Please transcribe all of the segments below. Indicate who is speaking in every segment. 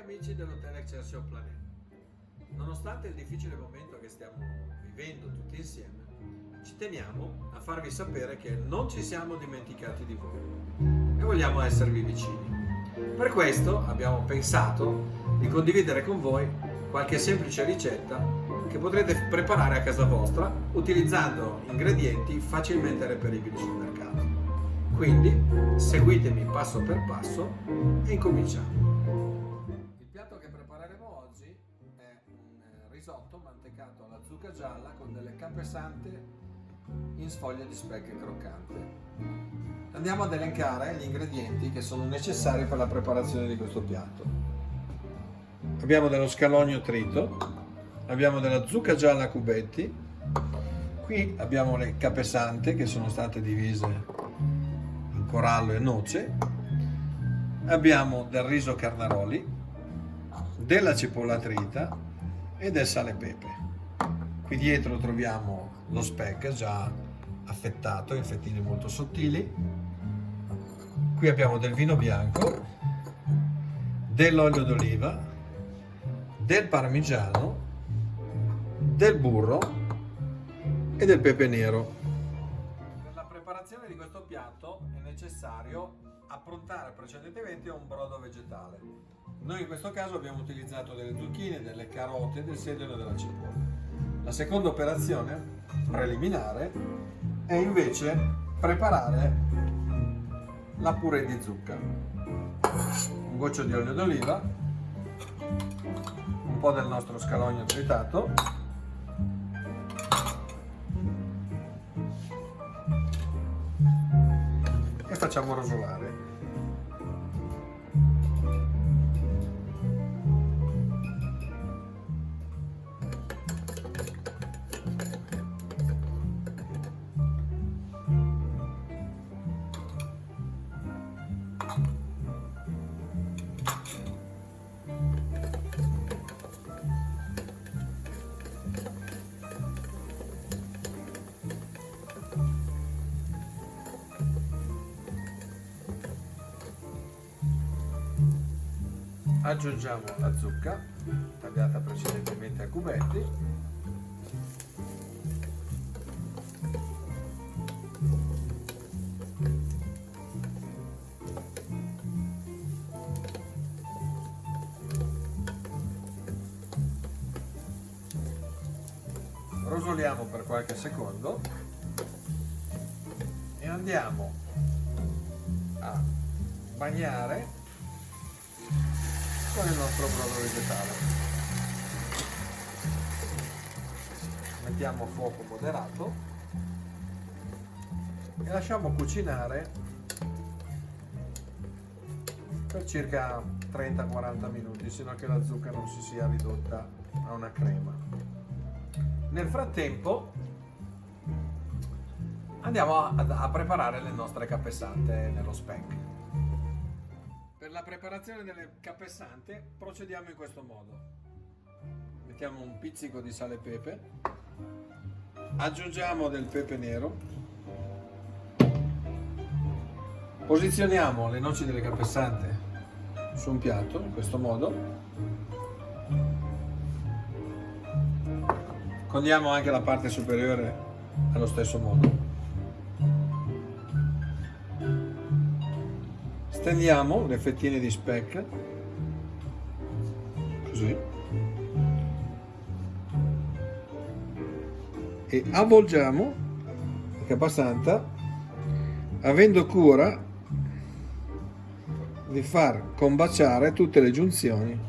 Speaker 1: amici dell'Hotel Excelsior Planet. Nonostante il difficile momento che stiamo vivendo tutti insieme, ci teniamo a farvi sapere che non ci siamo dimenticati di voi e vogliamo esservi vicini. Per questo abbiamo pensato di condividere con voi qualche semplice ricetta che potrete preparare a casa vostra utilizzando ingredienti facilmente reperibili sul mercato. Quindi seguitemi passo per passo e incominciamo. Il piatto che prepareremo oggi è un risotto mantecato alla zucca gialla con delle capesante in sfoglia di speck croccante. Andiamo ad elencare gli ingredienti che sono necessari per la preparazione di questo piatto. Abbiamo dello scalogno trito, abbiamo della zucca gialla a cubetti, qui abbiamo le capesante che sono state divise in corallo e noce, abbiamo del riso carnaroli, della cipolla trita e del sale e pepe. Qui dietro troviamo lo speck già affettato in fettine molto sottili. Qui abbiamo del vino bianco, dell'olio d'oliva, del parmigiano, del burro e del pepe nero. Per la preparazione di questo piatto è necessario approntare precedentemente un brodo vegetale. Noi in questo caso abbiamo utilizzato delle zucchine, delle carote, del sedano e della cipolla. La seconda operazione preliminare è invece preparare la purée di zucca. Un goccio di olio d'oliva, un po' del nostro scalogno tritato e facciamo rosolare. Aggiungiamo la zucca tagliata precedentemente a cubetti, rosoliamo per qualche secondo e andiamo a bagnare con il nostro brodo vegetale. Mettiamo a fuoco moderato e lasciamo cucinare per circa 30-40 minuti, sino che la zucca non si sia ridotta a una crema. Nel frattempo andiamo a preparare le nostre capesante nello speck. Per la preparazione delle capesante procediamo in questo modo. Mettiamo un pizzico di sale e pepe, aggiungiamo del pepe nero, posizioniamo le noci delle capesante su un piatto in questo modo, condiamo anche la parte superiore allo stesso modo. Stendiamo le fettine di speck, così, e avvolgiamo la capasanta avendo cura di far combaciare tutte le giunzioni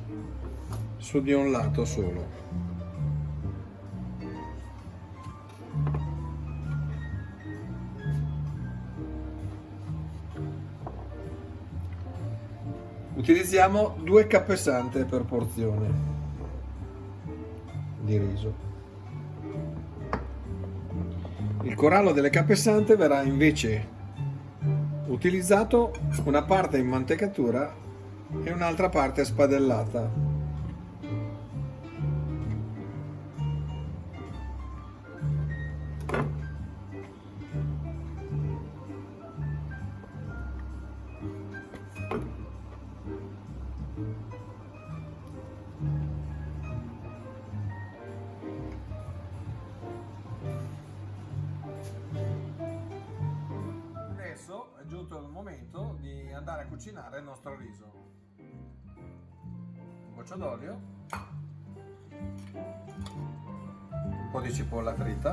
Speaker 1: su di un lato solo. Utilizziamo 2 capesante per porzione di riso. Il corallo delle capesante verrà invece utilizzato una parte in mantecatura e un'altra parte spadellata. andare a cucinare il nostro riso. Un goccio d'olio, un po' di cipolla trita,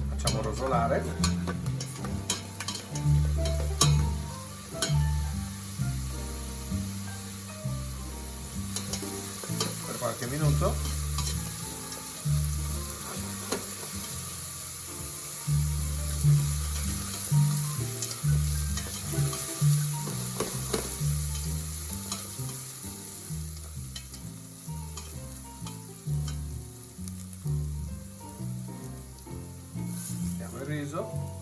Speaker 1: facciamo rosolare. Per qualche minuto. Mettiamo il riso.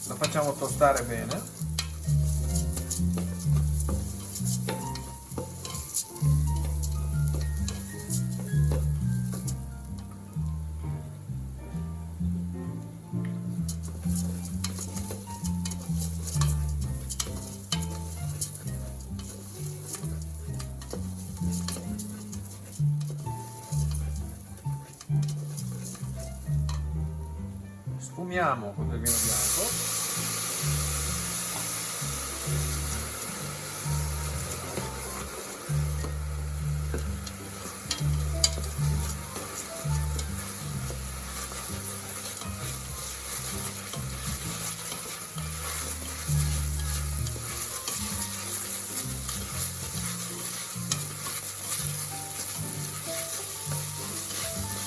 Speaker 1: Lo facciamo tostare bene. Sfumiamo con del vino bianco.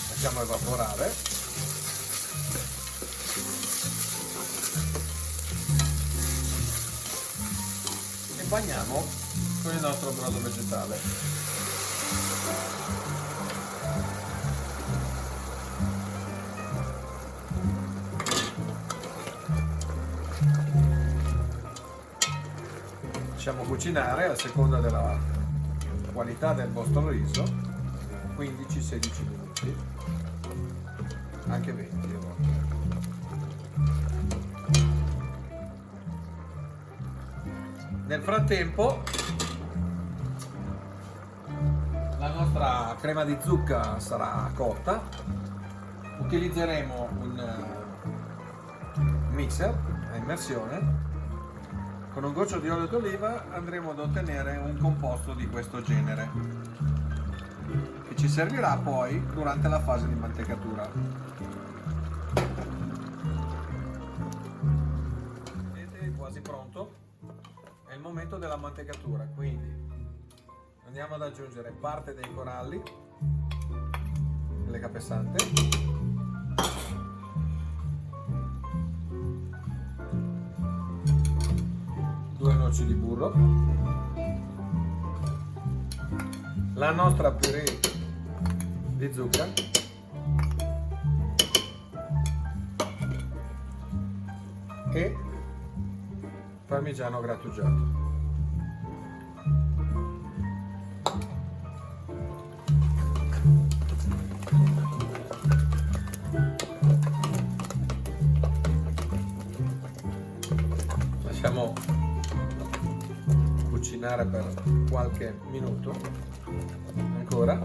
Speaker 1: Lasciamo evaporare. E bagniamo con il nostro brodo vegetale. Lasciamo cucinare a seconda della qualità del vostro riso 15-16 minuti, anche 20 a volte. Nel frattempo la nostra crema di zucca sarà cotta. Utilizzeremo un mixer a immersione. Con un goccio di olio d'oliva andremo ad ottenere un composto di questo genere, che ci servirà poi durante la fase di mantecatura. Vedete, è quasi pronto. È il momento della mantecatura, quindi andiamo ad aggiungere parte dei coralli, delle capesante, due noci di burro, la nostra purée di zucca e parmigiano grattugiato. Lasciamo cucinare per qualche minuto ancora,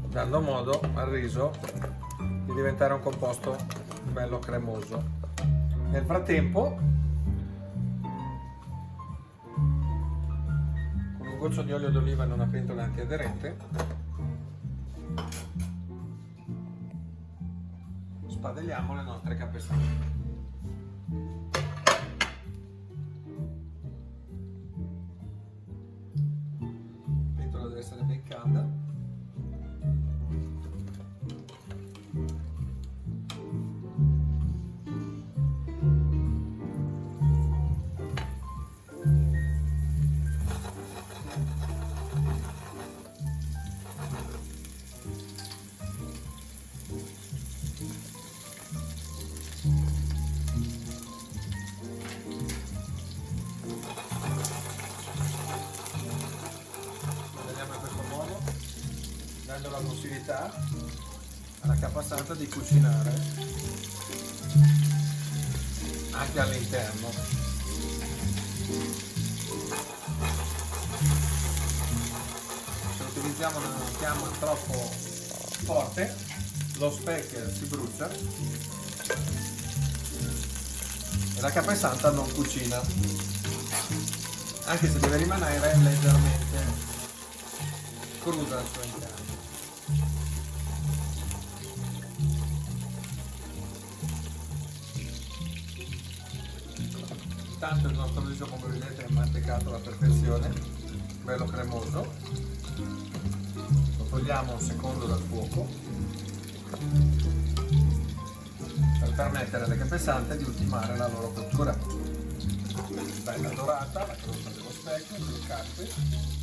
Speaker 1: dando modo al riso di diventare un composto bello cremoso. Nel frattempo, con un goccio di olio d'oliva in una pentola antiaderente, spadelliamo le nostre capesane. La pentola deve essere ben calda. la possibilità alla capacità di cucinare anche all'interno. Se utilizziamo una fiamma troppo forte, lo specker si brucia e la capa santa non cucina, anche se deve rimanere leggermente cruda al suo interno. Intanto il nostro riso, come vedete, è mantecato alla perfezione, bello cremoso. Lo togliamo un secondo dal fuoco per permettere alle cape sante di ultimare la loro cottura. Bella dorata la crosta dello specchio, croccante.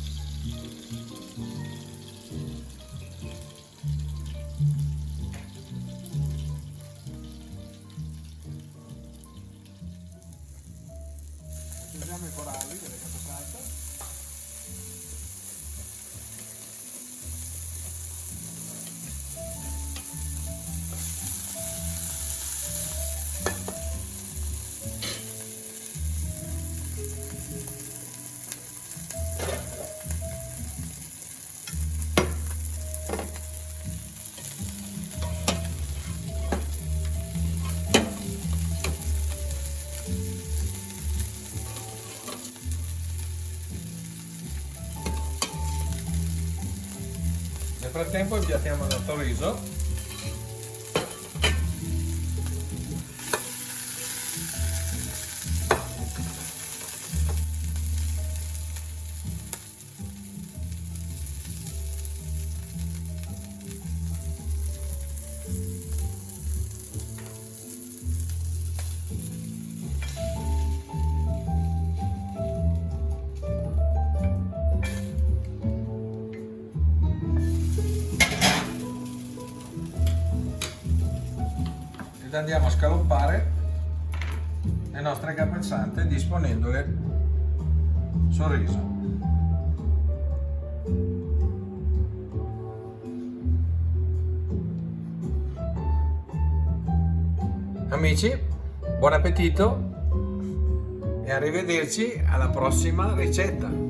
Speaker 1: Usiamo i coralli delle cape sante. Nel frattempo impiattiamo il nostro riso. Ed andiamo a scaloppare le nostre cape sante disponendole sul riso. Amici, buon appetito e arrivederci alla prossima ricetta.